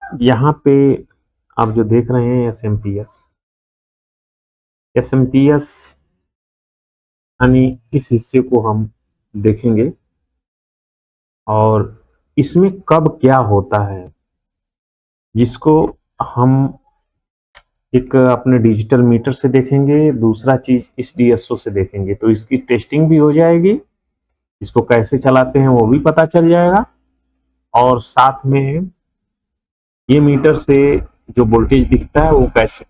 यहाँ पे आप जो देख रहे हैं एसएमपीएस, एसएमपीएस यानी इस हिस्से को हम देखेंगे और इसमें कब क्या होता है, जिसको हम एक अपने डिजिटल मीटर से देखेंगे, दूसरा चीज इस डीएसओ से देखेंगे, तो इसकी टेस्टिंग भी हो जाएगी, इसको कैसे चलाते हैं वो भी पता चल जाएगा, और साथ में ये मीटर से जो वोल्टेज दिखता है वो कैसे।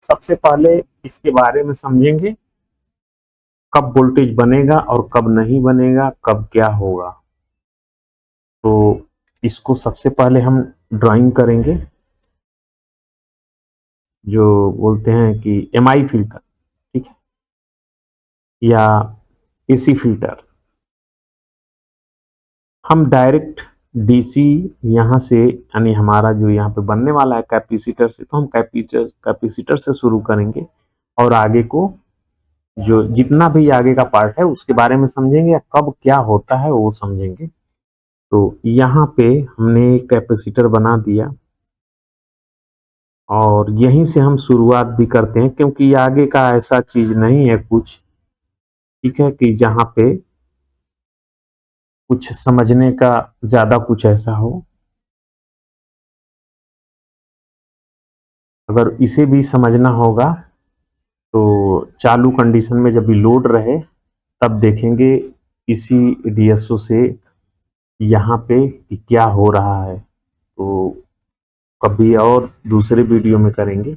सबसे पहले इसके बारे में समझेंगे, कब वोल्टेज बनेगा और कब नहीं बनेगा, कब क्या होगा। तो इसको सबसे पहले हम ड्राइंग करेंगे, जो बोलते हैं कि एमआई फिल्टर, ठीक है, या एसी फिल्टर। हम डायरेक्ट डीसी यहाँ से, यानी हमारा जो यहाँ पे बनने वाला है कैपेसिटर से, तो हम कैपेसिटर से शुरू करेंगे और आगे को जो जितना भी आगे का पार्ट है उसके बारे में समझेंगे, या कब क्या होता है वो समझेंगे। तो यहाँ पे हमने कैपेसिटर बना दिया और यहीं से हम शुरुआत भी करते हैं, क्योंकि आगे का ऐसा चीज नहीं है कुछ, ठीक है, कि जहाँ पे कुछ समझने का ज्यादा कुछ ऐसा हो। अगर इसे भी समझना होगा तो चालू कंडीशन में जब भी लोड रहे तब देखेंगे इसी डीएसओ से यहाँ पे कि क्या हो रहा है। तो कभी और दूसरे वीडियो में करेंगे,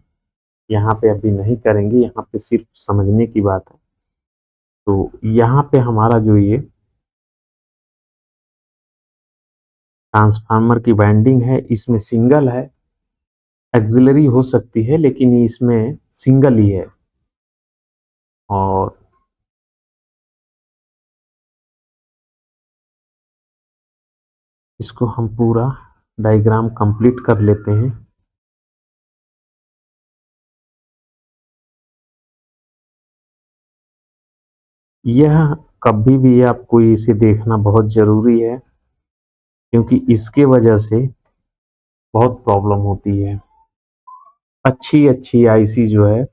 यहाँ पे अभी नहीं करेंगे, यहाँ पे सिर्फ समझने की बात है। तो यहाँ पे हमारा जो ये ट्रांसफार्मर की वाइंडिंग है, इसमें सिंगल है, एक्सिलरी हो सकती है लेकिन इसमें सिंगल ही है। और इसको हम पूरा डायग्राम कंप्लीट कर लेते हैं। यह कभी भी आपको इसे देखना बहुत जरूरी है, क्योंकि इसके वजह से बहुत प्रॉब्लम होती है। अच्छी अच्छी आईसी जो है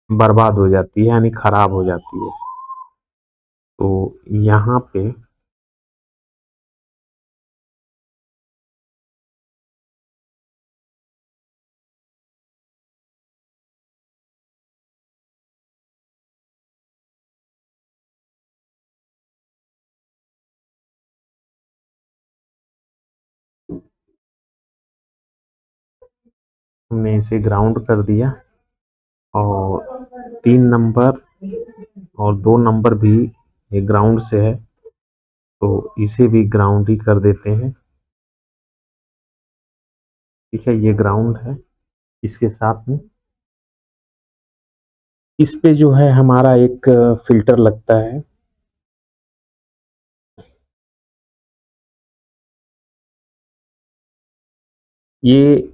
बर्बाद हो जाती है, यानी खराब हो जाती है। तो यहाँ पे हमने इसे ग्राउंड कर दिया और 3 नंबर और 2 नंबर भी ये ग्राउंड से है, तो इसे भी ग्राउंड ही कर देते हैं। ठीक है, ये ग्राउंड है। इसके साथ में इस पे जो है हमारा एक फिल्टर लगता है। ये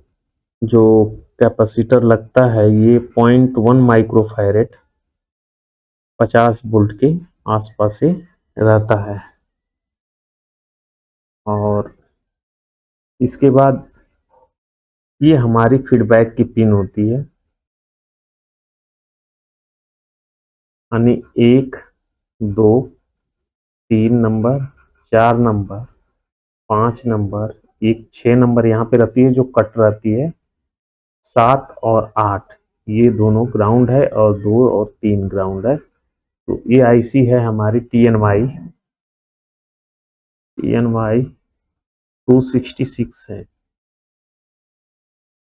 जो कैपेसिटर लगता है ये 0.1 माइक्रोफैरेड 50 वोल्ट के आसपास से रहता है। और इसके बाद ये हमारी फीडबैक की पिन होती है, यानी 1, 2, 3 नंबर, 4 नंबर, 5 नंबर, एक 6 नंबर यहाँ पे रहती है जो कट रहती है, 7 और 8 ये दोनों ग्राउंड है, और 2 और 3 ग्राउंड है। तो ये आईसी है हमारी टी एन वाई 266 है।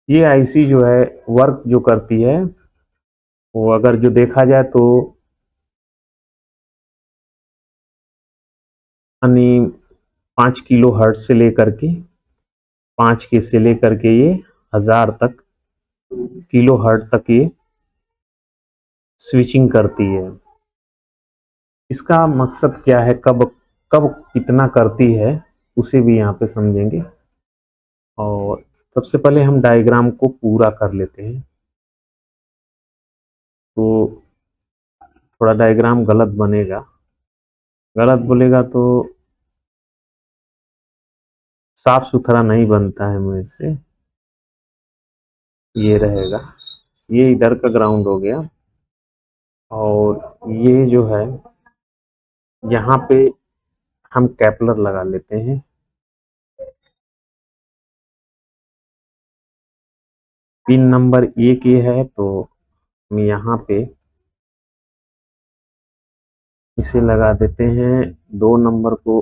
ये आईसी जो है वर्क जो करती है वो अगर जो देखा जाए तो यानी 5 किलो हर्ट्ज से लेकर के 5 के से लेकर के ये 1000 किलो हर्ट्ज तक ये स्विचिंग करती है। इसका मकसद क्या है, कब कब कितना करती है उसे भी यहाँ पे समझेंगे। और सबसे पहले हम डायग्राम को पूरा कर लेते हैं। तो थोड़ा डायग्राम गलत बनेगा, गलत बोलेगा तो साफ सुथरा नहीं बनता है मेरे से। ये रहेगा, ये इधर का ग्राउंड हो गया। और ये जो है यहाँ पे हम कैपलर लगा लेते हैं। पिन नंबर 1 ये है, तो हम यहाँ पे इसे लगा देते हैं। 2 नंबर को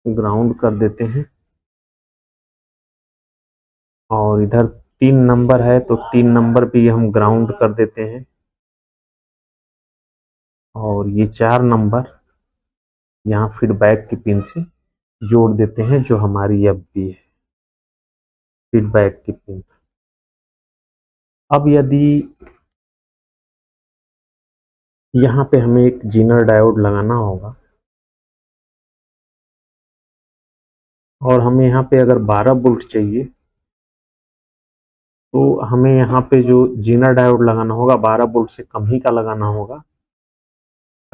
ग्राउंड कर देते हैं। और इधर 3 नंबर है, तो 3 नंबर भी हम ग्राउंड कर देते हैं। और ये 4 नंबर यहाँ फीडबैक की पिन से जोड़ देते हैं, जो हमारी अब भी है फीडबैक की पिन। अब यदि यहाँ पे हमें एक जीनर डायोड लगाना होगा, और हमें यहाँ पे अगर 12 वोल्ट चाहिए, तो हमें यहाँ पे जो जीनर डायोड लगाना होगा 12 वोल्ट से कम ही का लगाना होगा।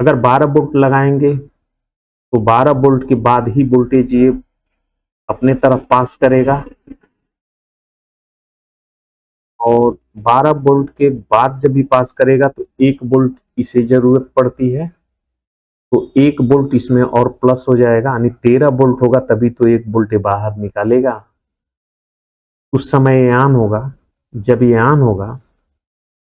अगर 12 वोल्ट लगाएंगे तो 12 वोल्ट के बाद ही वोल्टेज ये अपने तरफ पास करेगा, और 12 वोल्ट के बाद जब भी पास करेगा तो 1 वोल्ट इसे जरूरत पड़ती है, तो 1 वोल्ट इसमें और प्लस हो जाएगा, यानी 13 वोल्ट होगा, तभी तो 1 वोल्ट बाहर निकालेगा। उस समय ये ऑन होगा। जब ये ऑन होगा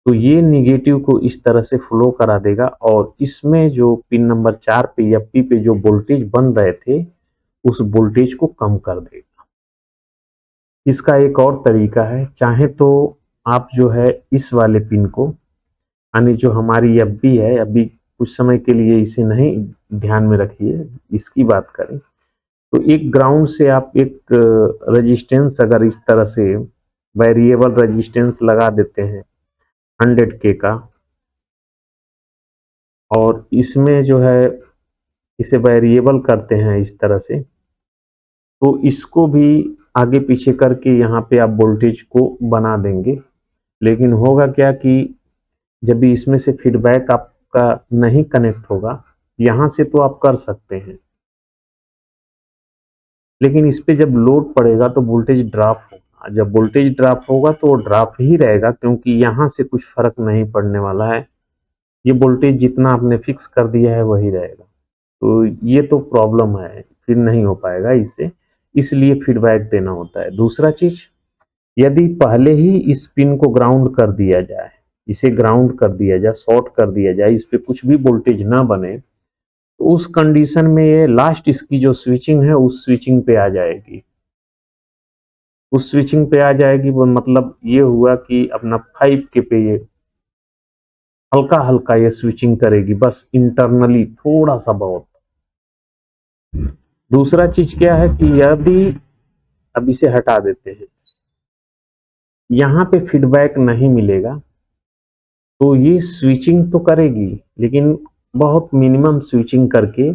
तो ये निगेटिव को इस तरह से फ्लो करा देगा, और इसमें जो पिन नंबर 4 पे या पी पे जो वोल्टेज बन रहे थे उस वोल्टेज को कम कर देगा। इसका एक और तरीका है, चाहे तो आप जो है इस वाले पिन को, यानी जो हमारी अब भी है, अभी कुछ समय के लिए इसे नहीं ध्यान में रखिए, इसकी बात करें तो एक ग्राउंड से आप एक रेजिस्टेंस अगर इस तरह से वेरिएबल रेजिस्टेंस लगा देते हैं 100K का, और इसमें जो है इसे वेरिएबल करते हैं इस तरह से, तो इसको भी आगे पीछे करके यहाँ पे आप वोल्टेज को बना देंगे। लेकिन होगा क्या कि जब भी इसमें से फीडबैक आपका नहीं कनेक्ट होगा, यहाँ से तो आप कर सकते हैं, लेकिन इस पे जब लोड पड़ेगा तो वोल्टेज ड्रॉप होगा। जब वोल्टेज ड्रॉप होगा तो वो ड्रॉप ही रहेगा, क्योंकि यहाँ से कुछ फर्क नहीं पड़ने वाला है। ये वोल्टेज जितना आपने फिक्स कर दिया है वही रहेगा। तो ये तो प्रॉब्लम है, फिर नहीं हो पाएगा इससे, इसलिए फीडबैक देना होता है। दूसरा चीज, यदि पहले ही इस पिन को ग्राउंड कर दिया जाए, इसे ग्राउंड कर दिया जाए, शॉर्ट कर दिया जाए, इस पे कुछ भी वोल्टेज ना बने, तो उस कंडीशन में ये लास्ट इसकी जो स्विचिंग है उस स्विचिंग पे आ जाएगी। उस स्विचिंग पे आ जाएगी, वो मतलब ये हुआ कि अपना 5K पे ये हल्का हल्का ये स्विचिंग करेगी, बस इंटरनली थोड़ा सा बहुत। दूसरा चीज क्या है कि यदि, अब इसे हटा देते हैं, यहाँ पे फीडबैक नहीं मिलेगा, तो ये स्विचिंग तो करेगी लेकिन बहुत मिनिमम स्विचिंग करके,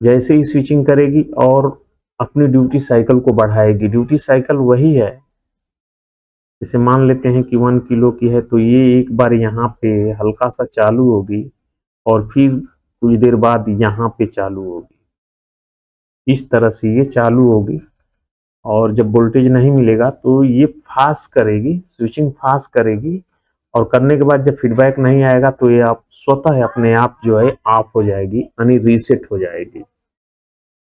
जैसे ही स्विचिंग करेगी और अपनी ड्यूटी साइकिल को बढ़ाएगी। ड्यूटी साइकिल वही है, जैसे मान लेते हैं कि 1 किलो की है, तो ये एक बार यहाँ पे हल्का सा चालू होगी और फिर कुछ देर बाद यहाँ पे चालू होगी। इस तरह से ये चालू होगी, और जब वोल्टेज नहीं मिलेगा तो ये फास्ट करेगी, स्विचिंग फास्ट करेगी, और करने के बाद जब फीडबैक नहीं आएगा तो ये आप स्वतः अपने आप जो है ऑफ हो जाएगी, यानी रीसेट हो जाएगी।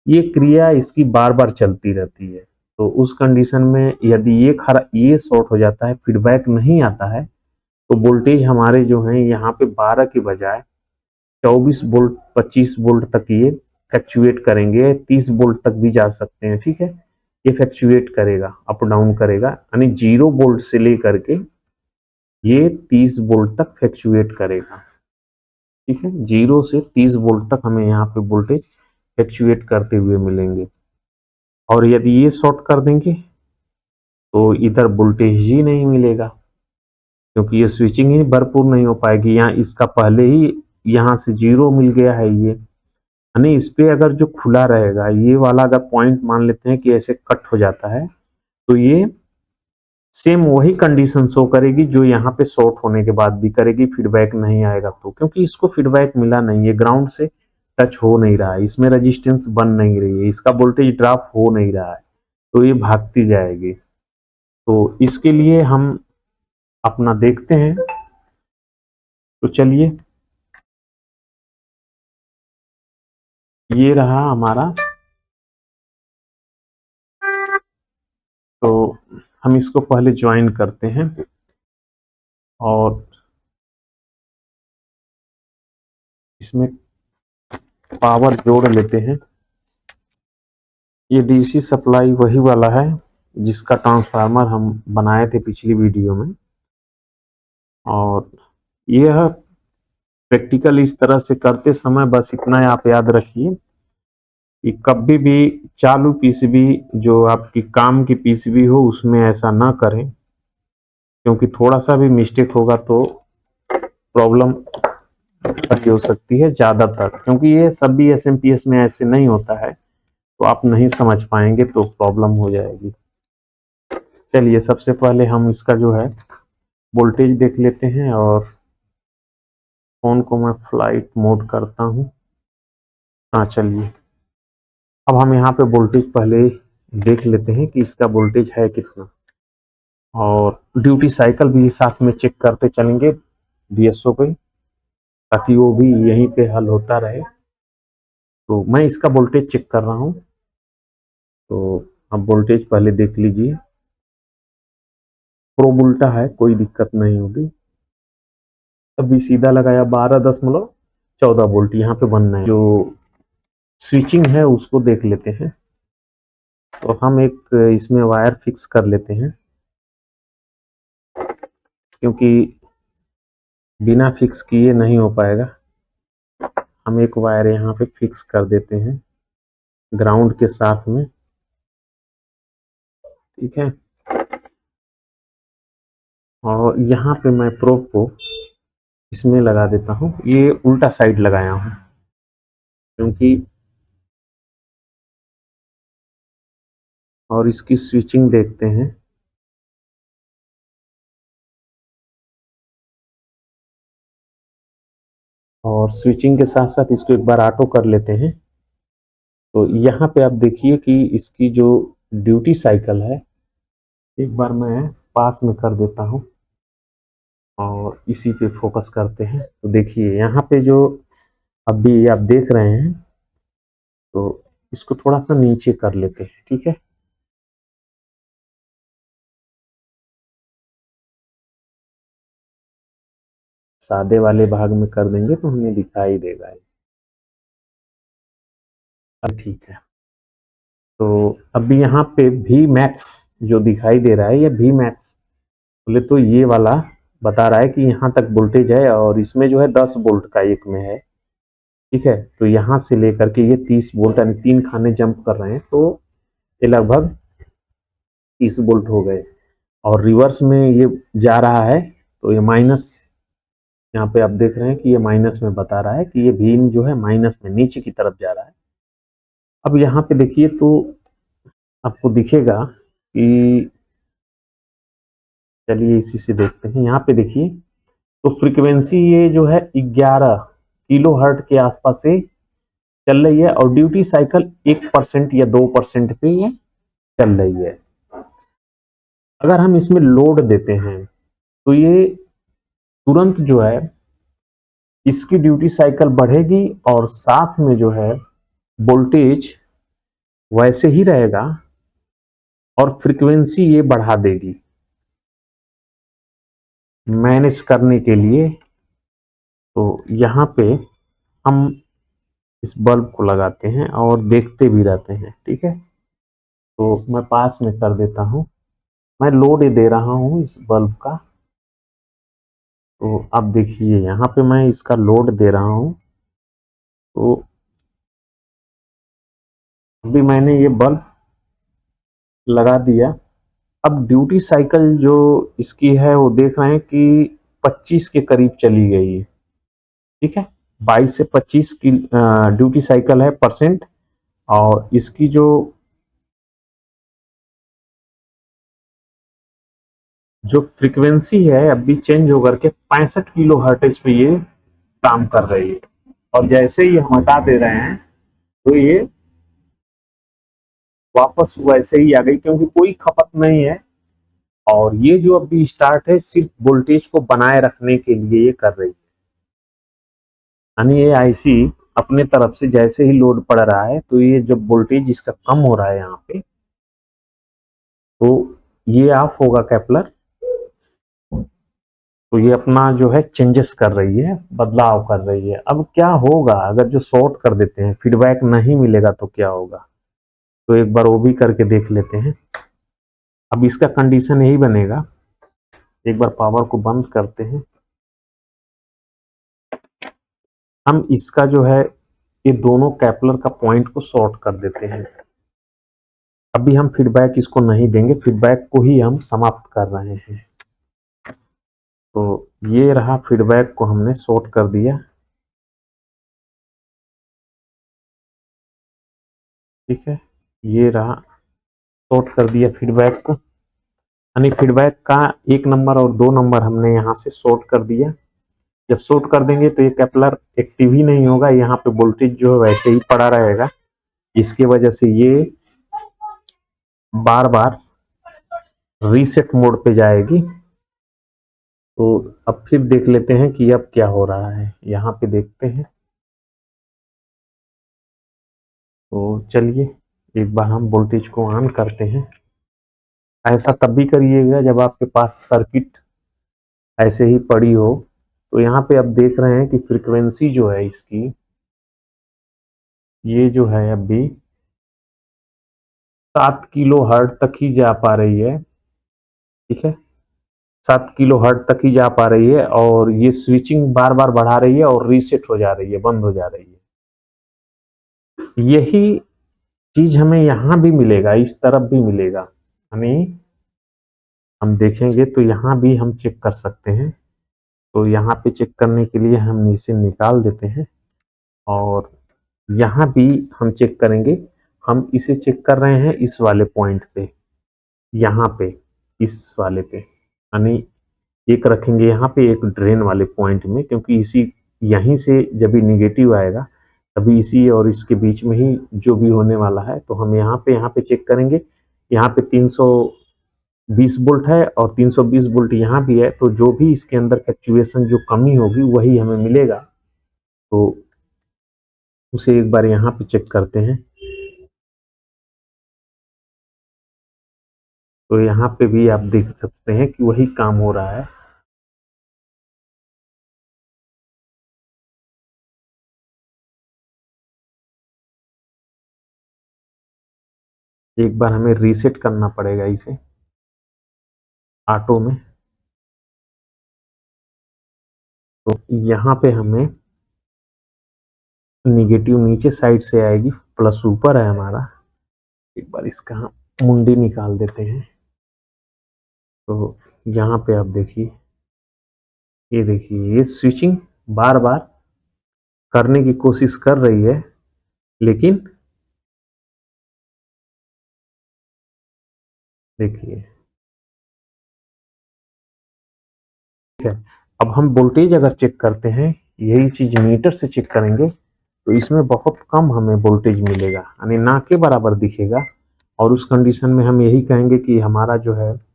ये क्रिया इसकी बार बार चलती रहती है। तो उस कंडीशन में यदि ये शॉर्ट हो जाता है, फीडबैक नहीं आता है, तो वोल्टेज हमारे जो हैं यहाँ पे 12 की बजाय 24 वोल्ट 25 वोल्ट तक ये फ्लक्चुएट करेंगे, 30 वोल्ट तक भी जा सकते हैं। ठीक है, ये फ्लक्चुएट करेगा, अप डाउन करेगा, यानी 0 वोल्ट से लेकर के ये 30 वोल्ट तक फ्लक्चुएट करेगा। ठीक है, 0 से 30 वोल्ट तक हमें यहाँ पे वोल्टेज फ्लक्चुएट करते हुए मिलेंगे। और यदि ये शॉर्ट कर देंगे तो इधर वोल्टेज ही नहीं मिलेगा, क्योंकि ये स्विचिंग ही भरपूर नहीं हो पाएगी। यहाँ इसका पहले ही यहाँ से 0 मिल गया है, ये यानी इस पे अगर जो खुला रहेगा, ये वाला अगर पॉइंट मान लेते हैं कि ऐसे कट हो जाता है, तो ये सेम वही कंडीशन शो करेगी जो यहाँ पे शॉर्ट होने के बाद भी करेगी, फीडबैक नहीं आएगा तो, क्योंकि इसको फीडबैक मिला नहीं है, ग्राउंड से टच हो नहीं रहा है, इसमें रेजिस्टेंस बन नहीं रही है, इसका वोल्टेज ड्रॉप हो नहीं रहा है, तो ये भागती जाएगी। तो इसके लिए हम अपना देखते हैं। तो चलिए, ये रहा हमारा। तो हम इसको पहले ज्वाइन करते हैं और इसमें पावर जोड़ लेते हैं। ये डीसी सप्लाई वही वाला है जिसका ट्रांसफार्मर हम बनाए थे पिछली वीडियो में, और यह प्रैक्टिकल इस तरह से करते समय बस इतना आप याद रखिए कि कभी भी चालू पीसीबी जो आपकी काम की पीसीबी हो उसमें ऐसा ना करें, क्योंकि थोड़ा सा भी मिस्टेक होगा तो प्रॉब्लम खड़ी हो सकती है ज़्यादातर, क्योंकि ये सभी एसएमपीएस में ऐसे नहीं होता है, तो आप नहीं समझ पाएंगे तो प्रॉब्लम हो जाएगी। चलिए, सबसे पहले हम इसका जो है वोल्टेज देख लेते हैं, और फोन को मैं फ्लाइट मोड करता हूँ। हाँ, चलिए, अब हम यहाँ पे वोल्टेज पहले देख लेते हैं कि इसका वोल्टेज है कितना, और ड्यूटी साइकिल भी साथ में चेक करते चलेंगे बीएसओ पे, ताकि वो भी यहीं पे हल होता रहे। तो मैं इसका वोल्टेज चेक कर रहा हूँ, तो अब वोल्टेज पहले देख लीजिए। प्रोब उल्टा है, कोई दिक्कत नहीं होगी। अभी सीधा लगाया 12.14 वोल्ट यहाँ पे बनना है। जो स्विचिंग है उसको देख लेते हैं। तो हम एक इसमें वायर फिक्स कर लेते हैं, क्योंकि बिना फिक्स किए नहीं हो पाएगा। हम एक वायर यहाँ पे फिक्स कर देते हैं ग्राउंड के साथ में, ठीक है। और यहाँ पे मैं प्रोब को इसमें लगा देता हूँ। ये उल्टा साइड लगाया हूँ क्योंकि, और इसकी स्विचिंग देखते हैं। और स्विचिंग के साथ साथ इसको एक बार ऑटो कर लेते हैं। तो यहाँ पे आप देखिए कि इसकी जो ड्यूटी साइकिल है, एक बार मैं पास में कर देता हूँ और इसी पे फोकस करते हैं। तो देखिए यहाँ पे जो अभी आप देख रहे हैं, तो इसको थोड़ा सा नीचे कर लेते हैं, ठीक है। सादे वाले भाग में कर देंगे तो हमें दिखाई देगा। अब ठीक है। तो अभी यहाँ पे वी मैक्स जो दिखाई दे रहा है, ये वी मैक्स बोले तो ये वाला बता रहा है कि यहाँ तक वोल्टेज है, और इसमें जो है 10 वोल्ट का एक में है, ठीक है। तो यहाँ से लेकर के ये 30 वोल्ट, यानी 3 खाने जंप कर रहे हैं, तो ये लगभग 30 वोल्ट हो गए। और रिवर्स में ये जा रहा है, तो ये माइनस, यहाँ पे आप देख रहे हैं कि ये माइनस में बता रहा है कि ये भीम जो है माइनस में नीचे की तरफ जा रहा है। अब यहाँ पे देखिए तो आपको दिखेगा कि, चलिए इसी से देखते हैं। यहाँ पे देखिए तो फ्रीक्वेंसी ये जो है 11 किलो हर्ट के आसपास से चल रही है, और ड्यूटी साइकिल 1% या 2% पे ये चल रही है। अगर हम इसमें लोड देते हैं तो ये तुरंत जो है इसकी ड्यूटी साइकिल बढ़ेगी, और साथ में जो है वोल्टेज वैसे ही रहेगा, और फ्रीक्वेंसी ये बढ़ा देगी मैनेज करने के लिए। तो यहाँ पे हम इस बल्ब को लगाते हैं और देखते भी रहते हैं, ठीक है। तो मैं पास में कर देता हूँ, मैं लोड दे रहा हूँ इस बल्ब का। तो अब देखिए यहाँ पे मैं इसका लोड दे रहा हूँ, तो अभी मैंने ये बल्ब लगा दिया। अब ड्यूटी साइकिल जो इसकी है वो देख रहे हैं कि 25 के करीब चली गई है, ठीक है। 22 से 25 की ड्यूटी साइकिल है परसेंट, और इसकी जो फ्रीक्वेंसी है अभी चेंज होकर के 65 किलो हर्ट्ज पे ये काम कर रही है। और जैसे ही हम हटा दे रहे हैं तो ये वापस वैसे ही आ गई, क्योंकि कोई खपत नहीं है। और ये जो अभी स्टार्ट है सिर्फ वोल्टेज को बनाए रखने के लिए ये कर रही है, यानी ये आईसी अपने तरफ से जैसे ही लोड पड़ रहा है तो ये जब वोल्टेज इसका कम हो रहा है यहाँ पे, तो ये ऑफ होगा केपलर। तो ये अपना जो है चेंजेस कर रही है, बदलाव कर रही है। अब क्या होगा अगर जो शॉर्ट कर देते हैं, फीडबैक नहीं मिलेगा तो क्या होगा, तो एक बार वो भी करके देख लेते हैं। अब इसका कंडीशन यही बनेगा, एक बार पावर को बंद करते हैं। हम इसका जो है ये दोनों कैपलर का पॉइंट को शॉर्ट कर देते हैं। अभी हम फीडबैक इसको नहीं देंगे, फीडबैक को ही हम समाप्त कर रहे हैं। तो ये रहा, फीडबैक को हमने शॉर्ट कर दिया। ठीक है, ये रहा, शॉर्ट कर दिया फीडबैक को, यानी फीडबैक का 1 नंबर और 2 नंबर हमने यहाँ से शॉर्ट कर दिया। जब शॉर्ट कर देंगे तो ये कैपलर एक्टिव ही नहीं होगा, यहाँ पे वोल्टेज जो है वैसे ही पड़ा रहेगा। इसकी वजह से ये बार बार रीसेट मोड पे जाएगी। तो अब फिर देख लेते हैं कि अब क्या हो रहा है, यहाँ पे देखते हैं। तो चलिए एक बार हम वोल्टेज को ऑन करते हैं। ऐसा तब भी करिएगा जब आपके पास सर्किट ऐसे ही पड़ी हो। तो यहाँ पे अब देख रहे हैं कि फ्रीक्वेंसी जो है इसकी, ये जो है अभी 7 किलो हर्ट्ज तक ही जा पा रही है। ठीक है, 7 किलो हर्ट्ज तक ही जा पा रही है, और ये स्विचिंग बार बार बढ़ा रही है और रीसेट हो जा रही है, बंद हो जा रही है। यही चीज हमें यहाँ भी मिलेगा, इस तरफ भी मिलेगा। यानी हम देखेंगे तो यहाँ भी हम चेक कर सकते हैं। तो यहाँ पे चेक करने के लिए हम इसे निकाल देते हैं, और यहाँ भी हम चेक करेंगे। हम इसे चेक कर रहे हैं इस वाले पॉइंट पे, यहाँ पे, इस वाले पे, यानी एक रखेंगे यहाँ पे, एक ड्रेन वाले पॉइंट में, क्योंकि इसी यहीं से जब भी निगेटिव आएगा तभी इसी और इसके बीच में ही जो भी होने वाला है। तो हम यहाँ पे चेक करेंगे। यहाँ पे 320 वोल्ट है और 320 वोल्ट यहाँ भी है, तो जो भी इसके अंदर फ्लक्चुएशन जो कमी होगी वही हमें मिलेगा। तो उसे एक बार यहाँ पे चेक करते हैं। तो यहाँ पे भी आप देख सकते हैं कि वही काम हो रहा है। एक बार हमें रीसेट करना पड़ेगा इसे ऑटो में। तो यहाँ पे हमें निगेटिव नीचे साइड से आएगी, प्लस ऊपर है हमारा। एक बार इसका हम मुंडी निकाल देते हैं। तो यहाँ पे आप देखिए, ये देखिए, ये स्विचिंग बार बार करने की कोशिश कर रही है, लेकिन देखिए, ठीक है। अब हम वोल्टेज अगर चेक करते हैं, यही चीज मीटर से चेक करेंगे, तो इसमें बहुत कम हमें वोल्टेज मिलेगा, यानी ना के बराबर दिखेगा। और उस कंडीशन में हम यही कहेंगे कि हमारा जो है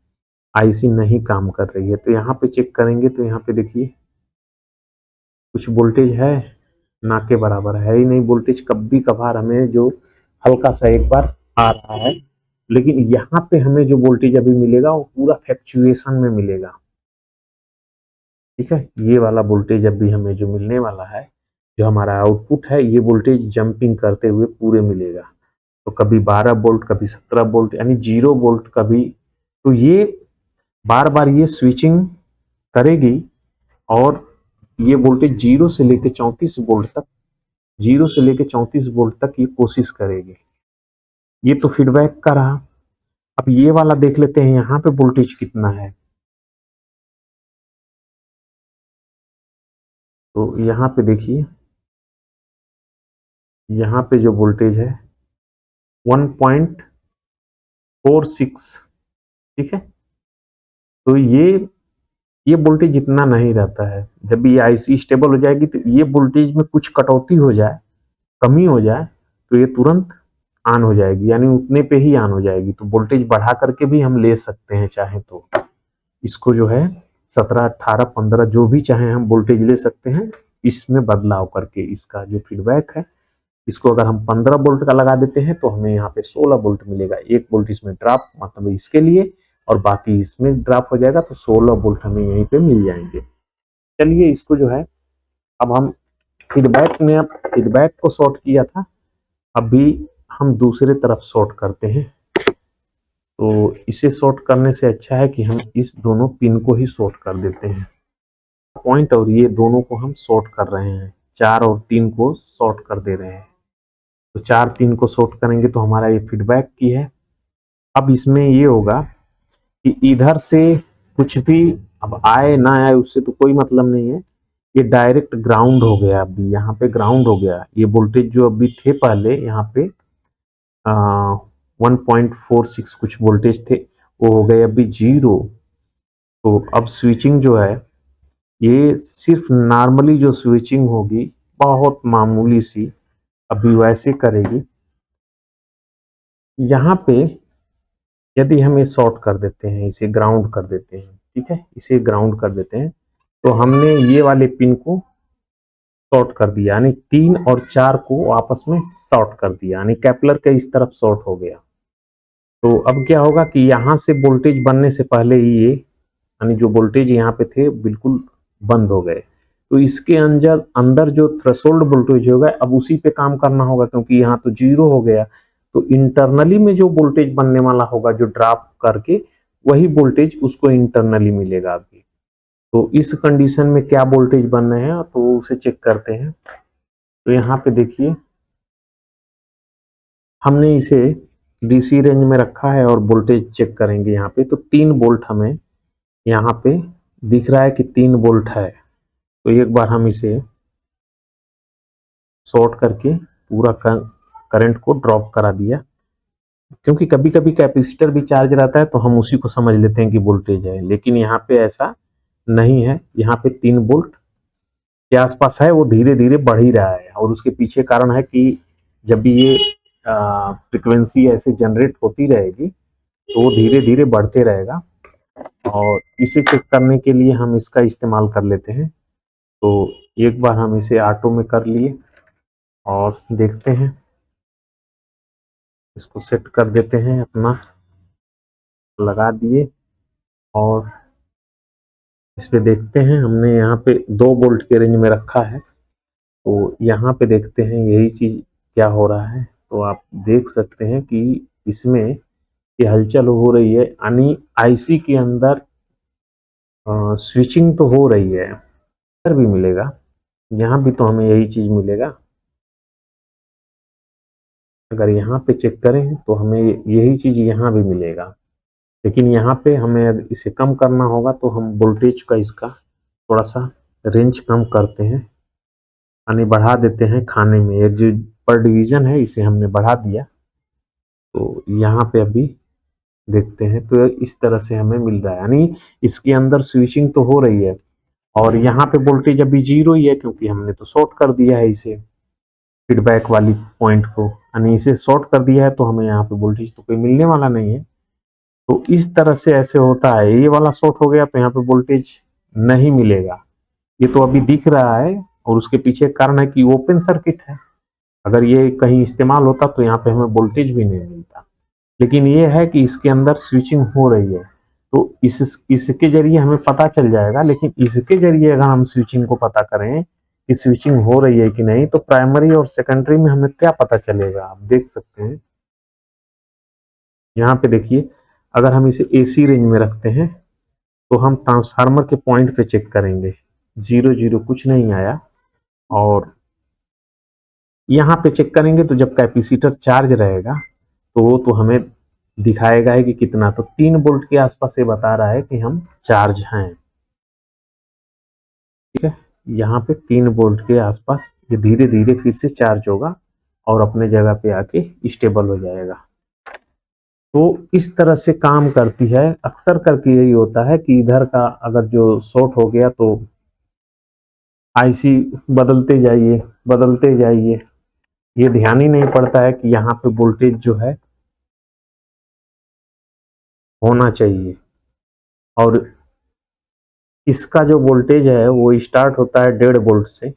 आईसी नहीं काम कर रही है। तो यहाँ पे चेक करेंगे तो यहाँ पे देखिए कुछ वोल्टेज है, ना के बराबर है ही नहीं वोल्टेज। कभी कभार हमें जो हल्का सा एक बार आ रहा है, लेकिन यहाँ पे हमें जो वोल्टेज अभी मिलेगा वो पूरा फ्लक्चुएशन में मिलेगा। ठीक है, ये वाला वोल्टेज अभी हमें जो मिलने वाला है, जो हमारा आउटपुट है, ये वोल्टेज जंपिंग करते हुए पूरे मिलेगा। तो कभी 12 वोल्ट, कभी 17 वोल्ट, यानी 0 वोल्ट कभी। तो ये बार बार ये स्विचिंग करेगी, और ये वोल्टेज 0 से लेकर 34 वोल्ट तक, 0 से लेकर 34 वोल्ट तक ये कोशिश करेगी। ये तो फीडबैक का रहा। अब ये वाला देख लेते हैं यहाँ पे वोल्टेज कितना है। तो यहाँ पे देखिए, यहाँ पे जो वोल्टेज है 1.46। ठीक है, तो ये ये वोल्टेज इतना नहीं रहता है। जब भी ये आईसी स्टेबल हो जाएगी तो ये वोल्टेज में कुछ कटौती हो जाए, कमी हो जाए, तो ये तुरंत ऑन हो जाएगी, यानी उतने पे ही ऑन हो जाएगी। तो वोल्टेज बढ़ा करके भी हम ले सकते हैं चाहे तो। इसको जो है 17, 18, 15 जो भी चाहे हम वोल्टेज ले सकते हैं इसमें बदलाव करके। इसका जो फीडबैक है, इसको अगर हम 15 वोल्ट का लगा देते हैं तो हमें यहाँ पे 16 वोल्ट मिलेगा। 1 वोल्ट इसमें ड्रॉप मतलब इसके लिए, और बाकी इसमें ड्रॉप हो जाएगा, तो 16 वोल्ट हमें यहीं पे मिल जाएंगे। चलिए इसको जो है अब हम फीडबैक को शॉर्ट किया था, अभी हम दूसरे तरफ शॉर्ट करते हैं। तो इसे शॉर्ट करने से अच्छा है कि हम इस दोनों पिन को ही शॉर्ट कर देते हैं। पॉइंट और ये दोनों को हम शॉर्ट कर रहे हैं, 4 और 3 को शॉर्ट कर दे रहे हैं। तो 4, 3 को शॉर्ट करेंगे तो हमारा ये फीडबैक की है। अब इसमें ये होगा कि इधर से कुछ भी अब आए ना आए उससे तो कोई मतलब नहीं है, ये डायरेक्ट ग्राउंड हो गया। अभी यहाँ पे ग्राउंड हो गया। ये वोल्टेज जो अभी थे पहले यहाँ पे 1.46 कुछ वोल्टेज थे, वो हो गए अभी 0। तो अब स्विचिंग जो है ये सिर्फ नॉर्मली जो स्विचिंग होगी बहुत मामूली सी अभी वैसे करेगी। यहाँ पे यदि हम ये शॉर्ट कर देते हैं, इसे ग्राउंड कर देते हैं, ठीक है, इसे ग्राउंड कर देते हैं, तो हमने ये वाले पिन को शॉर्ट कर दिया, यानी 3 और 4 को आपस में शॉर्ट कर दिया, यानी कैपलर के इस तरफ शॉर्ट हो गया। तो अब क्या होगा कि यहाँ से वोल्टेज बनने से पहले ही ये, यानी जो वोल्टेज यहाँ पे थे बिल्कुल बंद हो गए। तो इसके अंदर अंदर जो थ्रेशोल्ड वोल्टेज होगा अब उसी पे काम करना होगा, क्योंकि यहाँ तो 0 हो गया। तो इंटरनली में जो वोल्टेज बनने वाला होगा जो ड्रॉप करके, वही वोल्टेज उसको इंटरनली मिलेगा अभी। तो इस कंडीशन में क्या वोल्टेज बन रहे हैं तो उसे चेक करते हैं। तो यहाँ पे देखिए हमने इसे डीसी रेंज में रखा है और वोल्टेज चेक करेंगे यहाँ पे। तो 3 वोल्ट हमें यहाँ पे दिख रहा है कि 3 वोल्ट है। तो एक बार हम इसे शॉर्ट करके पूरा करंट को ड्रॉप करा दिया, क्योंकि कभी कभी कैपेसिटर भी चार्ज रहता है तो हम उसी को समझ लेते हैं कि वोल्टेज है, लेकिन यहाँ पे ऐसा नहीं है। यहाँ पे 3 वोल्ट के आसपास है, वो धीरे धीरे बढ़ ही रहा है। और उसके पीछे कारण है कि जब भी ये फ्रिक्वेंसी ऐसे जनरेट होती रहेगी तो वो धीरे धीरे बढ़ते रहेगा। और इसे चेक करने के लिए हम इसका इस्तेमाल कर लेते हैं। तो एक बार हम इसे ऑटो में कर लिए और देखते हैं, इसको सेट कर देते हैं, अपना लगा दिए और इस पे देखते हैं। हमने यहाँ पे 2 वोल्ट के रेंज में रखा है, तो यहाँ पे देखते हैं यही चीज क्या हो रहा है। तो आप देख सकते हैं कि इसमें ये हलचल हो रही है, यानी आईसी के अंदर स्विचिंग तो हो रही है। इधर भी मिलेगा, यहाँ भी तो हमें यही चीज मिलेगा। अगर यहाँ पे चेक करें तो हमें यही चीज यहाँ भी मिलेगा, लेकिन यहाँ पे हमें इसे कम करना होगा। तो हम वोल्टेज का इसका थोड़ा सा रेंज कम करते हैं, यानी बढ़ा देते हैं खाने में। ये जो पर डिवीजन है इसे हमने बढ़ा दिया। तो यहाँ पे अभी देखते हैं तो इस तरह से हमें मिल रहा है, यानी इसके अंदर स्विचिंग तो हो रही है। और यहाँ पे वोल्टेज अभी 0 ही है, क्योंकि हमने तो शॉर्ट कर दिया है इसे, फीडबैक वाली पॉइंट को, यानी इसे शॉर्ट कर दिया है। तो हमें यहाँ पे वोल्टेज तो कोई मिलने वाला नहीं है। तो इस तरह से ऐसे होता है। ये वाला शॉर्ट हो गया तो यहाँ पे वोल्टेज नहीं मिलेगा, ये तो अभी दिख रहा है। और उसके पीछे कारण है कि ओपन सर्किट है। अगर ये कहीं इस्तेमाल होता तो यहाँ पे हमें वोल्टेज भी नहीं मिलता। लेकिन ये है कि इसके अंदर स्विचिंग हो रही है, तो इसके जरिए हमें पता चल जाएगा। लेकिन इसके जरिए अगर हम स्विचिंग को पता करें कि स्विचिंग हो रही है कि नहीं, तो प्राइमरी और सेकेंडरी में हमें क्या पता चलेगा, आप देख सकते हैं। यहाँ पे देखिए, अगर हम इसे एसी रेंज में रखते हैं तो हम ट्रांसफार्मर के पॉइंट पे चेक करेंगे, 0 0 कुछ नहीं आया। और यहाँ पे चेक करेंगे तो जब कैपेसिटर चार्ज रहेगा तो वो तो हमें दिखाएगा है कि कितना, तो 3 वोल्ट के आसपास ये बता रहा है कि हम चार्ज हैं। ठीक है, यहाँ पे 3 वोल्ट के आसपास ये धीरे धीरे फिर से चार्ज होगा और अपने जगह पे आके स्टेबल हो जाएगा। तो इस तरह से काम करती है। अक्सर करके यही होता है कि इधर का अगर जो शॉर्ट हो गया तो आईसी बदलते जाइए, ये ध्यान ही नहीं पड़ता है कि यहाँ पे वोल्टेज जो है होना चाहिए। और इसका जो वोल्टेज है वो स्टार्ट होता है 1.5 वोल्ट से,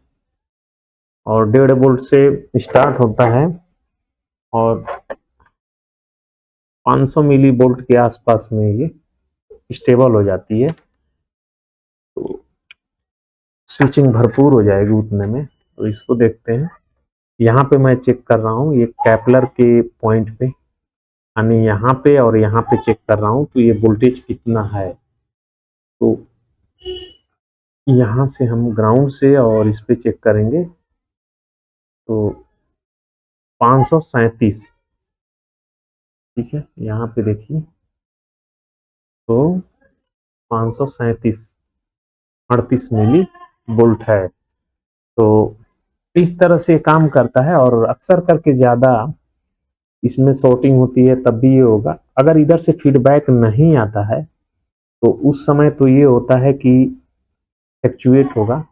और 1.5 वोल्ट से स्टार्ट होता है और 500 मिली वोल्ट के आसपास में ये स्टेबल हो जाती है। तो स्विचिंग भरपूर हो जाएगी उतने में। तो इसको देखते हैं। यहाँ पे मैं चेक कर रहा हूँ ये कैपलर के पॉइंट पे, यानी यहाँ पे और यहाँ पे चेक कर रहा हूँ तो ये वोल्टेज कितना है। तो यहाँ से हम ग्राउंड से और इस पे चेक करेंगे तो 537, ठीक है। यहाँ पे देखिए तो 537 38 मिली वोल्ट है। तो इस तरह से काम करता है। और अक्सर करके ज़्यादा इसमें शॉर्टिंग होती है तब भी ये होगा। अगर इधर से फीडबैक नहीं आता है तो उस समय तो ये होता है कि फ्लक्चुएट होगा।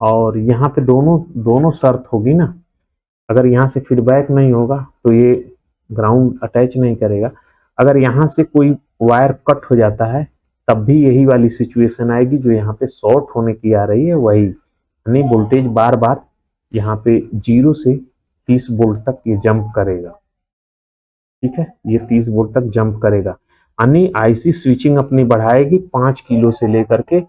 और यहाँ पे दोनों दोनों शर्त होगी ना। अगर यहाँ से फीडबैक नहीं होगा तो ये ग्राउंड अटैच नहीं करेगा। अगर यहाँ से कोई वायर कट हो जाता है तब भी यही वाली सिचुएशन आएगी जो यहाँ पे शॉर्ट होने की आ रही है वही, यानी वोल्टेज बार बार यहाँ पे 0 से 30 वोल्ट तक ये जंप करेगा, ठीक है। ये 30 वोल्ट तक जंप करेगा, यानी आईसी स्विचिंग अपनी बढ़ाएगी 5 किलो से लेकर के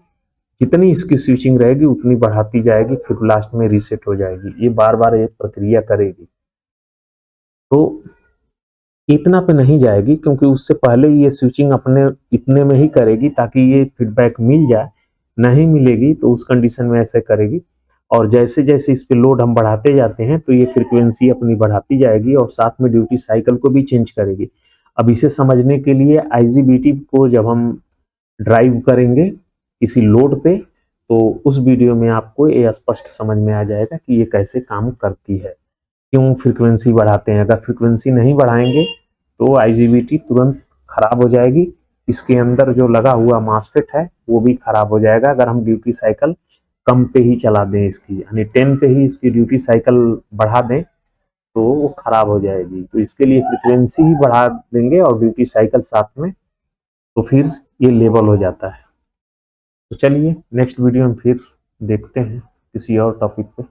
जितनी इसकी स्विचिंग रहेगी उतनी बढ़ाती जाएगी, फिर लास्ट में रीसेट हो जाएगी। ये बार बार ये प्रक्रिया करेगी। तो इतना पे नहीं जाएगी क्योंकि उससे पहले ये स्विचिंग अपने इतने में ही करेगी ताकि ये फीडबैक मिल जाए। नहीं मिलेगी तो उस कंडीशन में ऐसे करेगी। और जैसे जैसे इस पे लोड हम बढ़ाते जाते हैं तो ये फ्रीक्वेंसी अपनी बढ़ाती जाएगी और साथ में ड्यूटी साइकिल को भी चेंज करेगी। अब इसे समझने के लिए आईजीबीटी को जब हम ड्राइव करेंगे किसी लोड पे तो उस वीडियो में आपको ये स्पष्ट समझ में आ जाएगा कि ये कैसे काम करती है, क्यों फ्रीक्वेंसी बढ़ाते हैं। अगर फ्रीक्वेंसी नहीं बढ़ाएंगे तो आईजीबीटी तुरंत खराब हो जाएगी। इसके अंदर जो लगा हुआ मासफेट है वो भी खराब हो जाएगा अगर हम ड्यूटी साइकिल कम पे ही चला दें इसकी, यानी 10 पे ही इसकी ड्यूटी साइकिल बढ़ा दें तो वो खराब हो जाएगी। तो इसके लिए फ्रीक्वेंसी ही बढ़ा देंगे और ड्यूटी साइकिल साथ में, तो फिर ये लेवल हो जाता है। तो चलिए नेक्स्ट वीडियो में फिर देखते हैं किसी और टॉपिक पे।